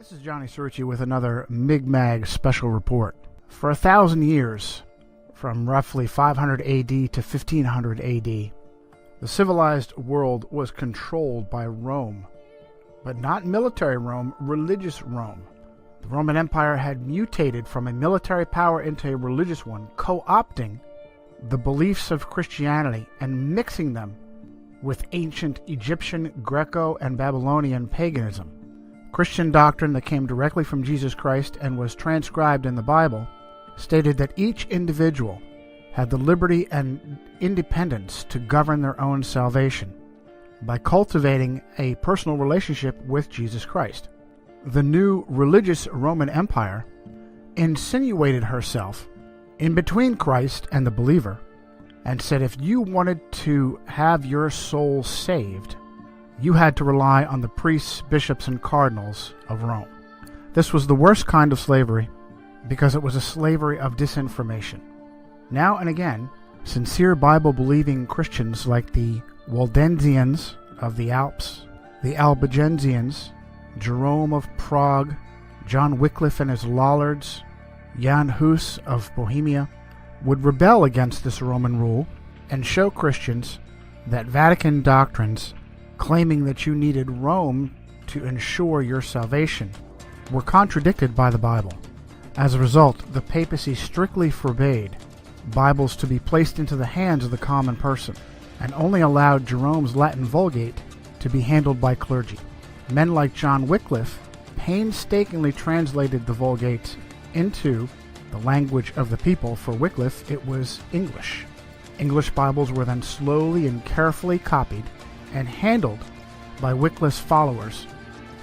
This is Johnny Cerrucci with another Mig-Mag special report. For 1,000 years, from roughly 500 AD to 1500 AD, the civilized world was controlled by Rome, but not military Rome, religious Rome. The Roman Empire had mutated from a military power into a religious one, co-opting the beliefs of Christianity and mixing them with ancient Egyptian, Greco, and Babylonian paganism. Christian doctrine that came directly from Jesus Christ and was transcribed in the Bible stated that each individual had the liberty and independence to govern their own salvation by cultivating a personal relationship with Jesus Christ. The new religious Roman Empire insinuated herself in between Christ and the believer and said if you wanted to have your soul saved, you had to rely on the priests, bishops, and cardinals of Rome. This was the worst kind of slavery because it was a slavery of disinformation. Now and again, sincere Bible-believing Christians like the Waldensians of the Alps, the Albigensians, Jerome of Prague, John Wycliffe and his Lollards, Jan Hus of Bohemia, would rebel against this Roman rule and show Christians that Vatican doctrines claiming that you needed Rome to ensure your salvation were contradicted by the Bible. As a result, the papacy strictly forbade Bibles to be placed into the hands of the common person and only allowed Jerome's Latin Vulgate to be handled by clergy. Men like John Wycliffe painstakingly translated the Vulgate into the language of the people. For Wycliffe, it was English. English Bibles were then slowly and carefully copied and handled by Wycliffe's followers,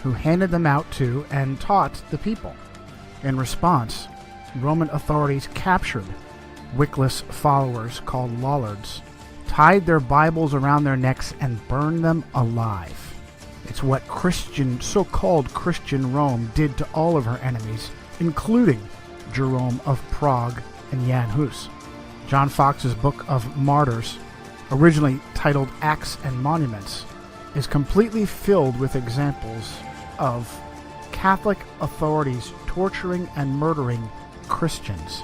who handed them out to and taught the people. In response, Roman authorities captured Wycliffe's followers, called Lollards, tied their Bibles around their necks, and burned them alive. It's what so-called Christian Rome did to all of her enemies, including Jerome of Prague and Jan Hus. John Fox's Book of Martyrs, originally titled Acts and Monuments, is completely filled with examples of Catholic authorities torturing and murdering Christians.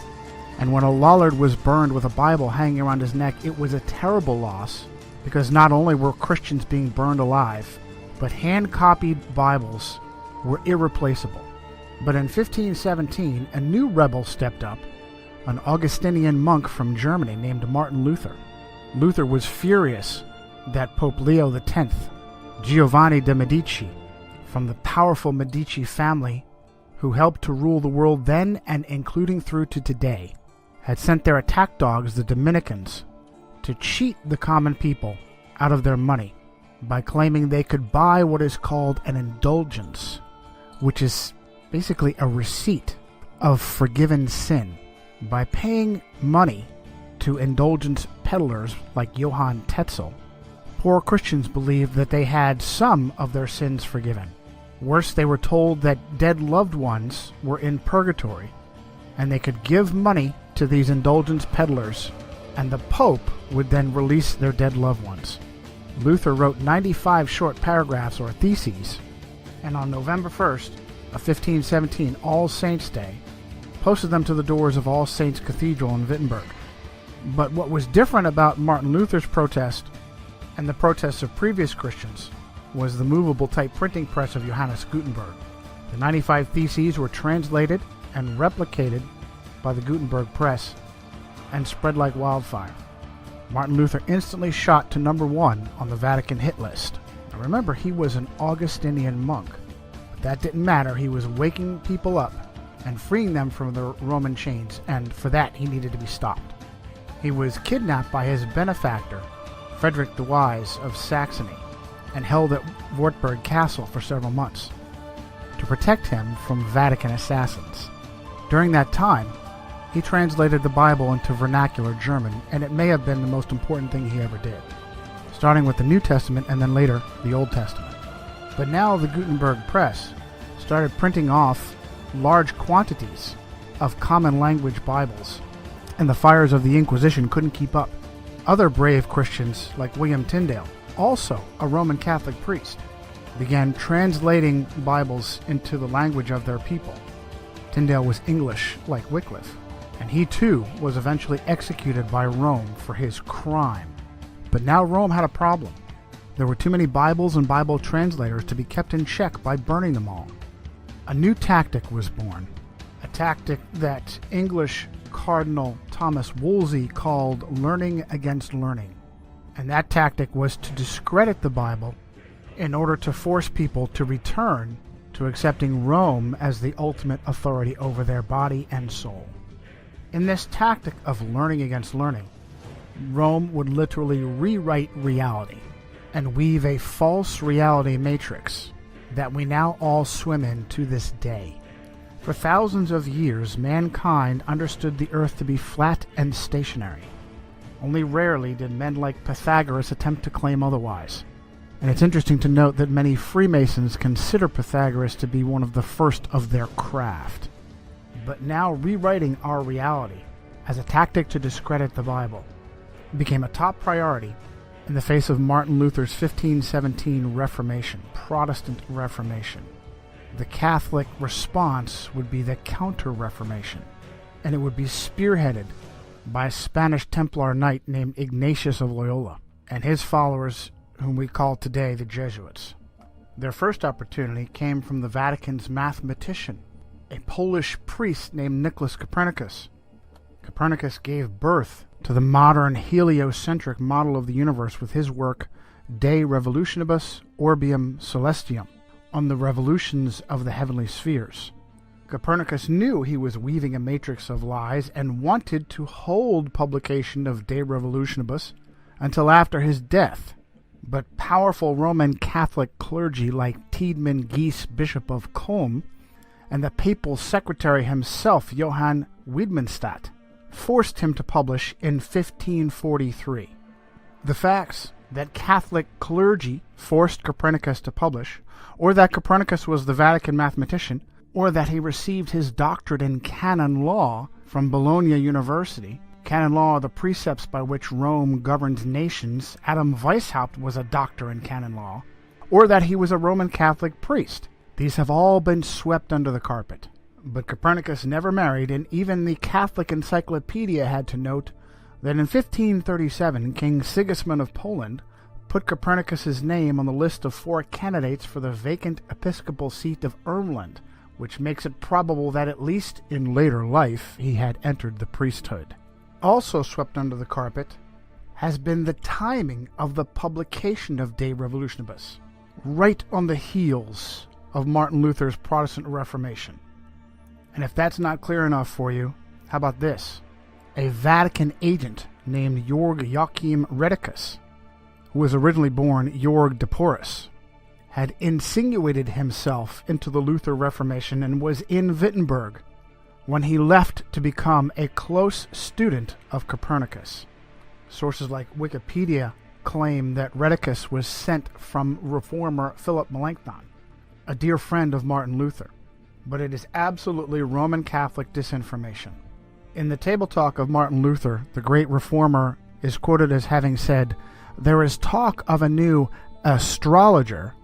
And when a Lollard was burned with a Bible hanging around his neck, it was a terrible loss, because not only were Christians being burned alive, but hand-copied Bibles were irreplaceable. But in 1517, a new rebel stepped up, an Augustinian monk from Germany named Martin Luther. Luther was furious that Pope Leo X, Giovanni de' Medici, from the powerful Medici family who helped to rule the world then and including through to today, had sent their attack dogs, the Dominicans, to cheat the common people out of their money by claiming they could buy what is called an indulgence, which is basically a receipt of forgiven sin. By paying money to indulgence peddlers like Johann Tetzel, poor Christians believed that they had some of their sins forgiven. Worse, they were told that dead loved ones were in purgatory, and they could give money to these indulgence peddlers, and the Pope would then release their dead loved ones. Luther wrote 95 short paragraphs or theses, and on November 1st of 1517, All Saints' Day, posted them to the doors of All Saints Cathedral in Wittenberg. But what was different about Martin Luther's protest and the protests of previous Christians was the movable type printing press of Johannes Gutenberg. The 95 theses were translated and replicated by the Gutenberg press and spread like wildfire. Martin Luther instantly shot to #1 on the Vatican hit list. Now remember, he was an Augustinian monk, but that didn't matter. He was waking people up and freeing them from the Roman chains, and for that he needed to be stopped. He was kidnapped by his benefactor, Frederick the Wise of Saxony, and held at Wartburg Castle for several months to protect him from Vatican assassins. During that time, he translated the Bible into vernacular German, and it may have been the most important thing he ever did, starting with the New Testament and then later the Old Testament. But now the Gutenberg press started printing off large quantities of common language Bibles, and the fires of the Inquisition couldn't keep up. Other brave Christians, like William Tyndale, also a Roman Catholic priest, began translating Bibles into the language of their people. Tyndale was English, like Wycliffe, and he too was eventually executed by Rome for his crime. But now Rome had a problem. There were too many Bibles and Bible translators to be kept in check by burning them all. A new tactic was born, a tactic that English Cardinal Thomas Wolsey called learning against learning. And that tactic was to discredit the Bible in order to force people to return to accepting Rome as the ultimate authority over their body and soul. In this tactic of learning against learning, Rome would literally rewrite reality and weave a false reality matrix that we now all swim in to this day. For thousands of years, mankind understood the earth to be flat and stationary. Only rarely did men like Pythagoras attempt to claim otherwise. And it's interesting to note that many Freemasons consider Pythagoras to be one of the first of their craft. But now rewriting our reality as a tactic to discredit the Bible became a top priority in the face of Martin Luther's 1517 Reformation, Protestant Reformation. The Catholic response would be the Counter-Reformation, and it would be spearheaded by a Spanish Templar knight named Ignatius of Loyola and his followers, whom we call today the Jesuits. Their first opportunity came from the Vatican's mathematician, a Polish priest named Nicholas Copernicus. Copernicus gave birth to the modern heliocentric model of the universe with his work De Revolutionibus Orbium Celestium, on the revolutions of the heavenly spheres. Copernicus knew he was weaving a matrix of lies and wanted to hold publication of De Revolutionibus until after his death. But powerful Roman Catholic clergy like Tiedemann Gies, Bishop of Culm, and the papal secretary himself, Johann Wiedmanstadt, forced him to publish in 1543. The facts that Catholic clergy forced Copernicus to publish, or that Copernicus was the Vatican mathematician, or that he received his doctorate in canon law from Bologna University. Canon law are the precepts by which Rome governs nations. Adam Weishaupt was a doctor in canon law. Or that he was a Roman Catholic priest. These have all been swept under the carpet. But Copernicus never married, and even the Catholic Encyclopedia had to note that in 1537 King Sigismund of Poland put Copernicus's name on the list of 4 candidates for the vacant episcopal seat of Ermland, which makes it probable that at least in later life he had entered the priesthood. Also swept under the carpet has been the timing of the publication of De Revolutionibus, right on the heels of Martin Luther's Protestant Reformation. And if that's not clear enough for you, how about this? A Vatican agent named Georg Joachim Redicus, who was originally born Georg de Porus, had insinuated himself into the Luther Reformation and was in Wittenberg when he left to become a close student of Copernicus. Sources like Wikipedia claim that Redicus was sent from reformer Philip Melanchthon, a dear friend of Martin Luther, but it is absolutely Roman Catholic disinformation. In the Table Talk of Martin Luther, the great reformer is quoted as having said, "There is talk of a new astrologer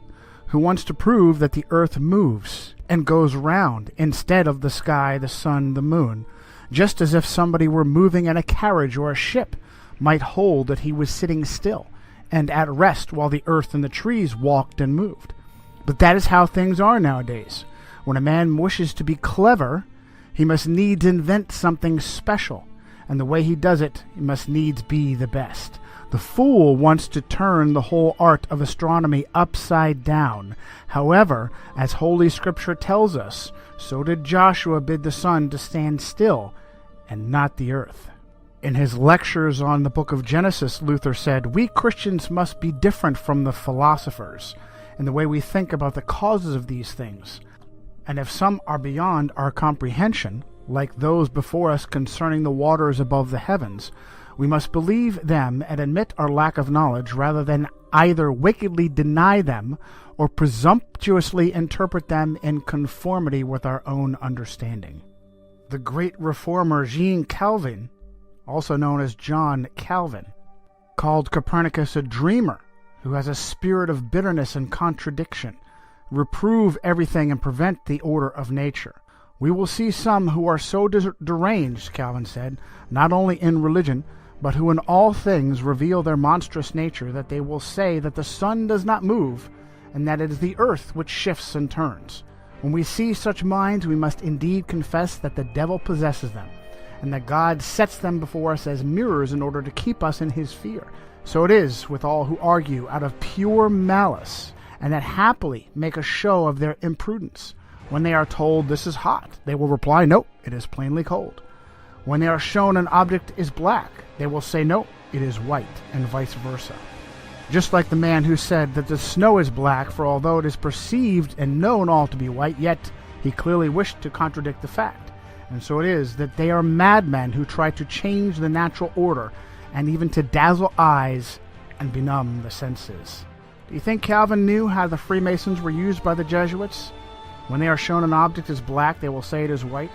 who wants to prove that the earth moves and goes round instead of the sky, the sun, the moon, just as if somebody were moving in a carriage or a ship might hold that he was sitting still and at rest while the earth and the trees walked and moved. But that is how things are nowadays. When a man wishes to be clever, He must needs invent something special, and the way he does it, he must needs be the best. The fool wants to turn the whole art of astronomy upside down. However, as Holy Scripture tells us, so did Joshua bid the sun to stand still, and not the earth. In his lectures on the book of Genesis, Luther said, "We Christians must be different from the philosophers in the way we think about the causes of these things. And if some are beyond our comprehension, like those before us concerning the waters above the heavens, we must believe them and admit our lack of knowledge rather than either wickedly deny them or presumptuously interpret them in conformity with our own understanding." The great reformer Jean Calvin, also known as John Calvin, called Copernicus a dreamer who has a spirit of bitterness and contradiction, reprove everything and prevent the order of nature. "We will see some who are so deranged," Calvin said, "not only in religion, but who in all things reveal their monstrous nature, that they will say that the sun does not move, and that it is the earth which shifts and turns. When we see such minds, we must indeed confess that the devil possesses them, and that God sets them before us as mirrors in order to keep us in his fear. So it is with all who argue out of pure malice, and that happily make a show of their imprudence. When they are told this is hot, they will reply, no, it is plainly cold. When they are shown an object is black, they will say, no, it is white, and vice versa. Just like the man who said that the snow is black, for although it is perceived and known all to be white, yet he clearly wished to contradict the fact. And so it is that they are madmen who try to change the natural order, and even to dazzle eyes and benumb the senses. Do you think Calvin knew how the Freemasons were used by the Jesuits? When they are shown an object as black, they will say it is white.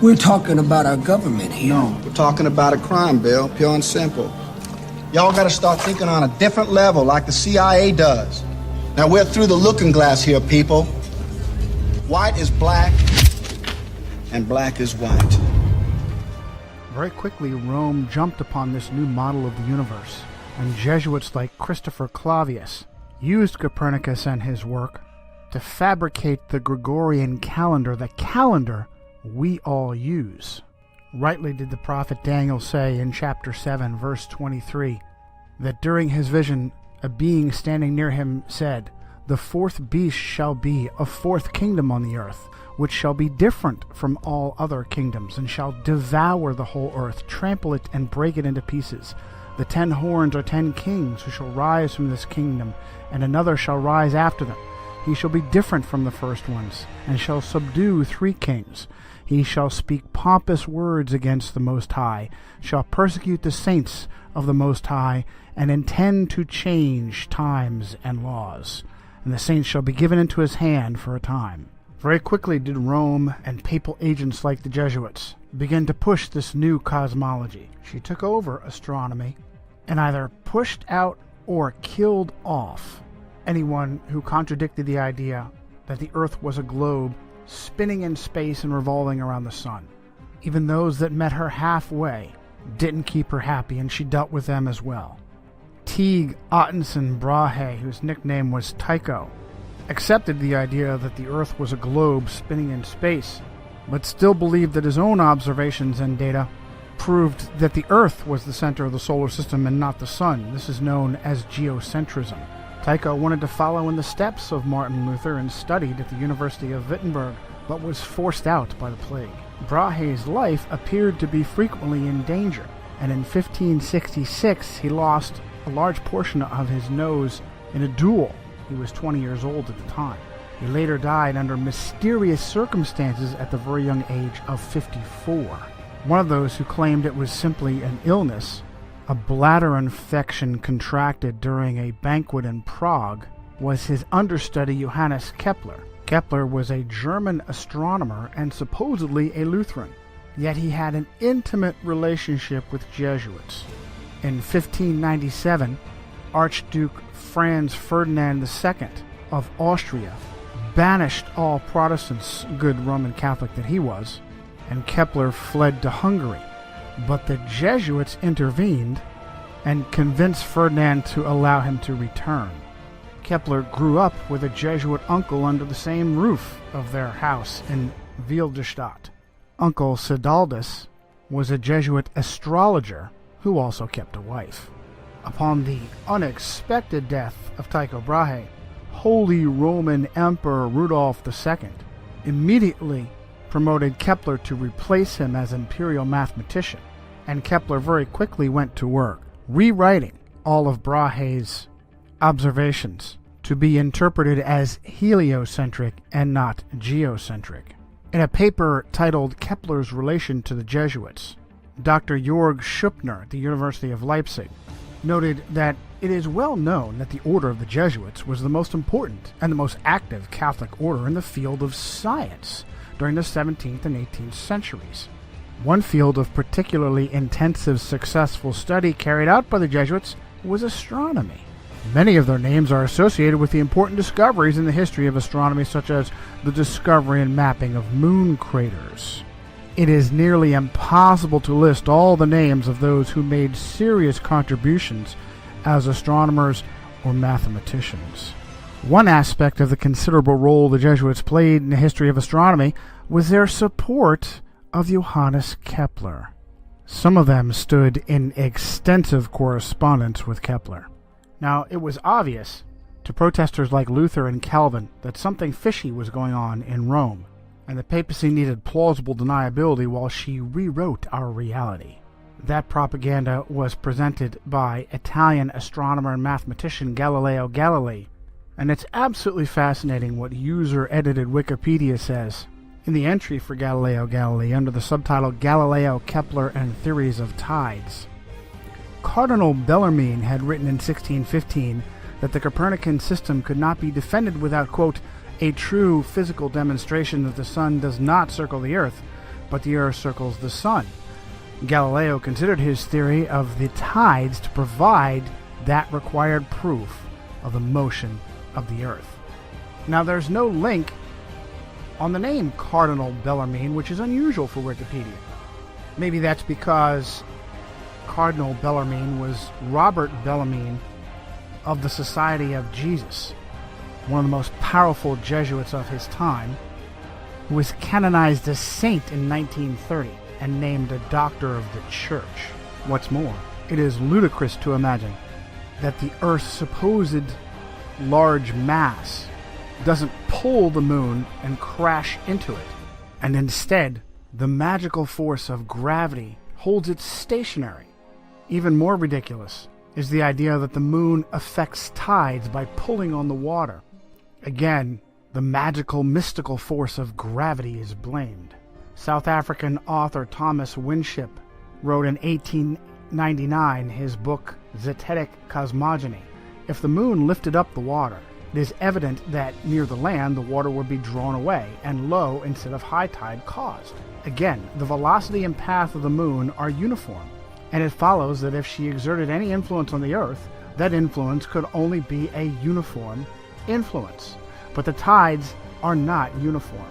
We're talking about our government here. No, we're talking about a crime, Bill, pure and simple. Y'all gotta start thinking on a different level like the CIA does. Now we're through the looking glass here, people. White is black, and black is white. Very quickly, Rome jumped upon this new model of the universe, and Jesuits like Christopher Clavius used Copernicus and his work to fabricate the Gregorian calendar, the calendar we all use. Rightly did the prophet Daniel say in chapter 7, verse 23, that during his vision, a being standing near him said, "The fourth beast shall be a fourth kingdom on the earth, which shall be different from all other kingdoms, and shall devour the whole earth, trample it, and break it into pieces. The 10 horns are 10 kings who shall rise from this kingdom, and another shall rise after them. He shall be different from the first ones, and shall subdue 3 kings. He shall speak pompous words against the Most High, shall persecute the saints of the Most High, and intend to change times and laws. And the saints shall be given into his hand for a time." Very quickly did Rome and papal agents like the Jesuits begin to push this new cosmology. She took over astronomy and either pushed out or killed off anyone who contradicted the idea that the Earth was a globe spinning in space and revolving around the sun. Even those that met her halfway didn't keep her happy, and she dealt with them as well. Teague Ottenson Brahe, whose nickname was Tycho, accepted the idea that the Earth was a globe spinning in space, but still believed that his own observations and data proved that the Earth was the center of the solar system and not the sun. This is known as geocentrism. Tycho wanted to follow in the steps of Martin Luther and studied at the University of Wittenberg, but was forced out by the plague. Brahe's life appeared to be frequently in danger, and in 1566 he lost a large portion of his nose in a duel. He was 20 years old at the time. He later died under mysterious circumstances at the very young age of 54. One of those who claimed it was simply an illness, a bladder infection contracted during a banquet in Prague, was his understudy Johannes Kepler. Kepler was a German astronomer and supposedly a Lutheran, yet he had an intimate relationship with Jesuits. In 1597, Archduke Franz Ferdinand II of Austria banished all Protestants, good Roman Catholic that he was, and Kepler fled to Hungary. But the Jesuits intervened and convinced Ferdinand to allow him to return. Kepler grew up with a Jesuit uncle under the same roof of their house in Wilderstadt. uncle Sidaldus was a Jesuit astrologer who also kept a wife. Upon the unexpected death of Tycho Brahe, Holy Roman Emperor Rudolf II immediately promoted Kepler to replace him as imperial mathematician, and Kepler very quickly went to work, rewriting all of Brahe's observations to be interpreted as heliocentric and not geocentric. In a paper titled Kepler's Relation to the Jesuits, Dr. Jörg Schuppner at the University of Leipzig noted that it is well known that the order of the Jesuits was the most important and the most active Catholic order in the field of science during the 17th and 18th centuries. One field of particularly intensive successful study carried out by the Jesuits was astronomy. Many of their names are associated with the important discoveries in the history of astronomy, such as the discovery and mapping of moon craters. It is nearly impossible to list all the names of those who made serious contributions as astronomers or mathematicians. One aspect of the considerable role the Jesuits played in the history of astronomy was their support of Johannes Kepler. Some of them stood in extensive correspondence with Kepler. Now, it was obvious to protesters like Luther and Calvin that something fishy was going on in Rome, and the papacy needed plausible deniability while she rewrote our reality. That propaganda was presented by Italian astronomer and mathematician Galileo Galilei, and it's absolutely fascinating what user-edited Wikipedia says. In the entry for Galileo Galilei, under the subtitle Galileo, Kepler, and Theories of Tides, Cardinal Bellarmine had written in 1615 that the Copernican system could not be defended without, quote, a true physical demonstration that the sun does not circle the earth, but the earth circles the sun. Galileo considered his theory of the tides to provide that required proof of the motion of the earth. Now, there's no link on the name Cardinal Bellarmine, which is unusual for Wikipedia. Maybe that's because Cardinal Bellarmine was Robert Bellarmine of the Society of Jesus, one of the most powerful Jesuits of his time, who was canonized as saint in 1930 and named a doctor of the church. What's more, it is ludicrous to imagine that the Earth's supposed large mass doesn't pull the moon and crash into it, and instead the magical force of gravity holds it stationary. Even more ridiculous is the idea that the moon affects tides by pulling on the water. Again, the magical, mystical force of gravity is blamed. South African author Thomas Winship wrote in 1899 his book Zetetic Cosmogony. If the moon lifted up the water, it is evident that near the land the water would be drawn away and low instead of high tide caused. Again, the velocity and path of the moon are uniform, and it follows that if she exerted any influence on the earth, that influence could only be a uniform influence. But the tides are not uniform.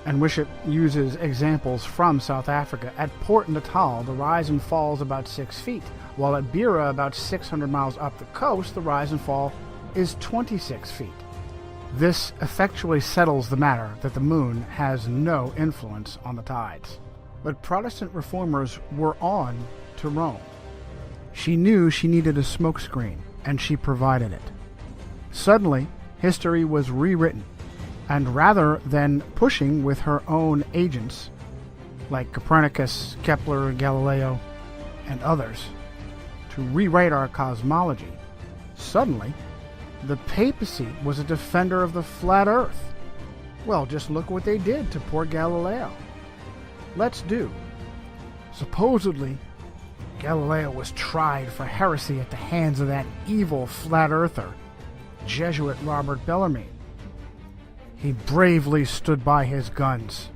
And Winship uses examples from South Africa. At Port Natal, the rise and fall is about 6 feet, while at Beira, about 600 miles up the coast, the rise and fall is 26 feet. This effectually settles the matter that the moon has no influence on the tides. But Protestant reformers were on to Rome. She knew she needed a smokescreen, and she provided it. Suddenly, history was rewritten, and rather than pushing with her own agents, like Copernicus, Kepler, Galileo, and others, to rewrite our cosmology, suddenly the papacy was a defender of the flat earth. Well, just look what they did to poor Galileo. Let's do. Supposedly, Galileo was tried for heresy at the hands of that evil flat earther, Jesuit Robert Bellarmine. He bravely stood by his guns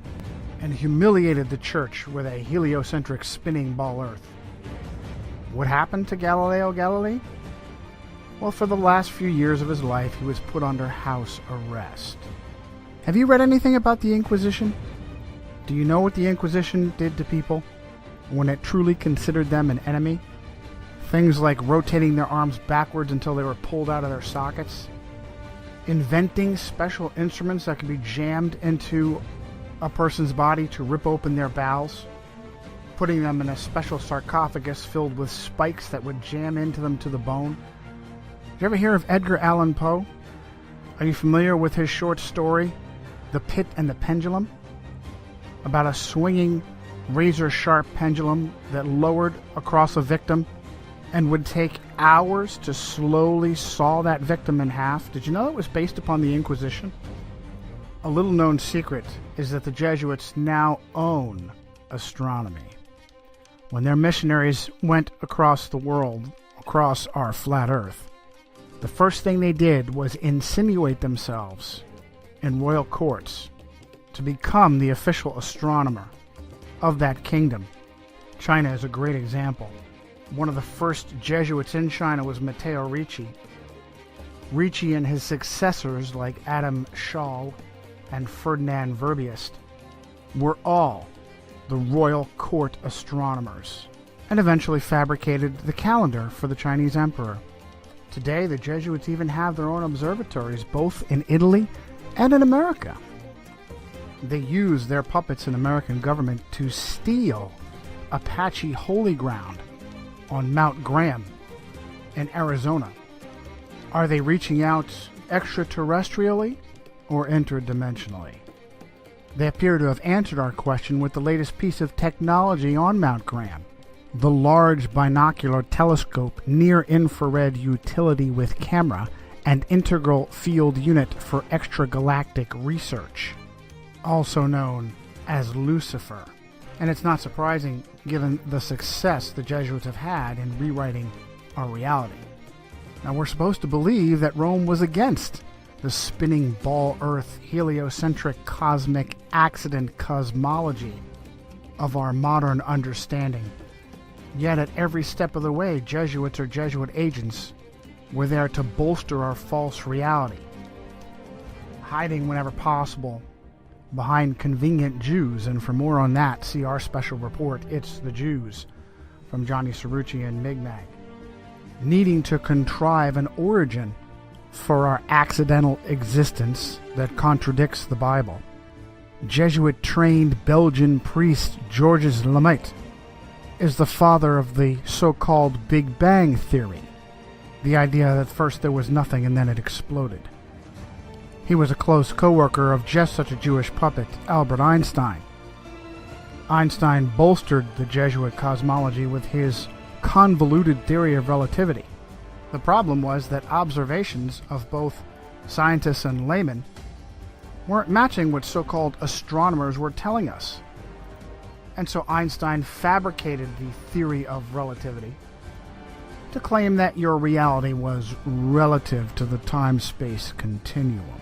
and humiliated the church with a heliocentric spinning ball earth. What happened to Galileo Galilei? Well, for the last few years of his life, he was put under house arrest. Have you read anything about the Inquisition? Do you know what the Inquisition did to people when it truly considered them an enemy? Things like rotating their arms backwards until they were pulled out of their sockets, inventing special instruments that could be jammed into a person's body to rip open their bowels, putting them in a special sarcophagus filled with spikes that would jam into them to the bone. Did you ever hear of Edgar Allan Poe? Are you familiar with his short story, The Pit and the Pendulum? About a swinging, razor-sharp pendulum that lowered across a victim and would take hours to slowly saw that victim in half. Did you know it was based upon the Inquisition? A little-known secret is that the Jesuits now own astronomy. When their missionaries went across the world, across our flat earth, the first thing they did was insinuate themselves in royal courts to become the official astronomer of that kingdom. China is a great example. One of the first Jesuits in China was Matteo Ricci. Ricci and his successors like Adam Schall and Ferdinand Verbiest were all the royal court astronomers and eventually fabricated the calendar for the Chinese emperor. Today, the Jesuits even have their own observatories both in Italy and in America. They use their puppets in American government to steal Apache holy ground on Mount Graham in Arizona. Are they reaching out extraterrestrially or interdimensionally? They appear to have answered our question with the latest piece of technology on Mount Graham, the Large Binocular Telescope Near-Infrared Utility with Camera and Integral Field Unit for Extragalactic Research, also known as Lucifer. And it's not surprising given the success the Jesuits have had in rewriting our reality. Now, we're supposed to believe that Rome was against the spinning ball Earth heliocentric cosmic accident cosmology of our modern understanding. Yet at every step of the way, Jesuits or Jesuit agents were there to bolster our false reality, hiding whenever possible behind convenient Jews. And for more on that, see our special report, It's the Jews, from Johnny Cerrucci and Migmag. Needing to contrive an origin for our accidental existence that contradicts the Bible, Jesuit-trained Belgian priest Georges Lemaitre is the father of the so-called Big Bang Theory, the idea that first there was nothing and then it exploded. He was a close co-worker of just such a Jewish puppet, Albert Einstein. Einstein bolstered the Jesuit cosmology with his convoluted theory of relativity. The problem was that observations of both scientists and laymen weren't matching what so-called astronomers were telling us. And so Einstein fabricated the theory of relativity to claim that your reality was relative to the time-space continuum.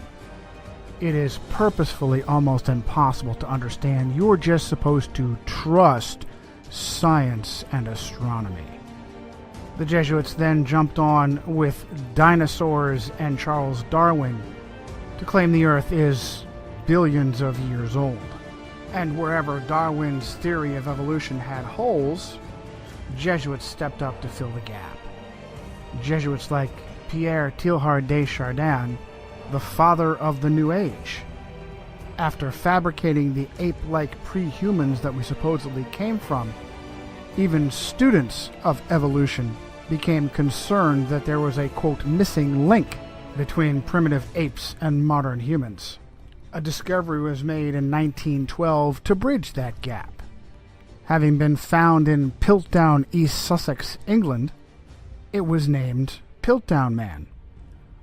It is purposefully almost impossible to understand. You're just supposed to trust science and astronomy. The Jesuits then jumped on with dinosaurs and Charles Darwin to claim the Earth is billions of years old. And wherever Darwin's theory of evolution had holes, Jesuits stepped up to fill the gap. Jesuits like Pierre Teilhard de Chardin, the father of the New Age, after fabricating the ape-like pre-humans that we supposedly came from, even students of evolution became concerned that there was a, quote, missing link between primitive apes and modern humans. A discovery was made in 1912 to bridge that gap. Having been found in Piltdown, East Sussex, England, it was named Piltdown Man.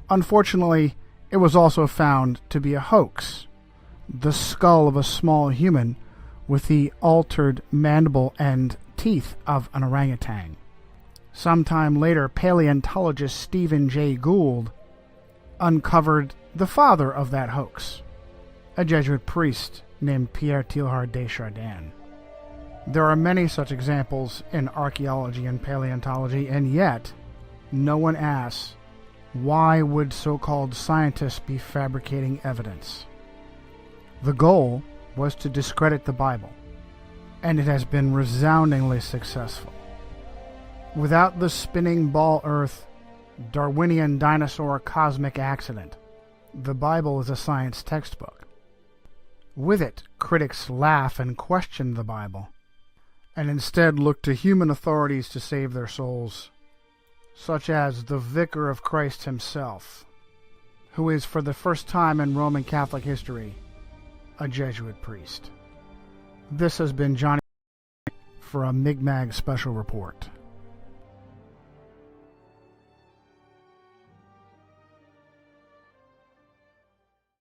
Unfortunately, it was also found to be a hoax, the skull of a small human with the altered mandible and teeth of an orangutan. Sometime later, paleontologist Stephen Jay Gould uncovered the father of that hoax, a Jesuit priest named Pierre Teilhard de Chardin. There are many such examples in archaeology and paleontology, and yet no one asks, why would so-called scientists be fabricating evidence? The goal was to discredit the Bible, and it has been resoundingly successful. Without the spinning ball Earth, Darwinian dinosaur cosmic accident, the Bible is a science textbook. With it, critics laugh and question the Bible, and instead look to human authorities to save their souls, such as the Vicar of Christ himself, who is for the first time in Roman Catholic history a Jesuit priest. This has been Johnny for a Mi'kmaq Special Report.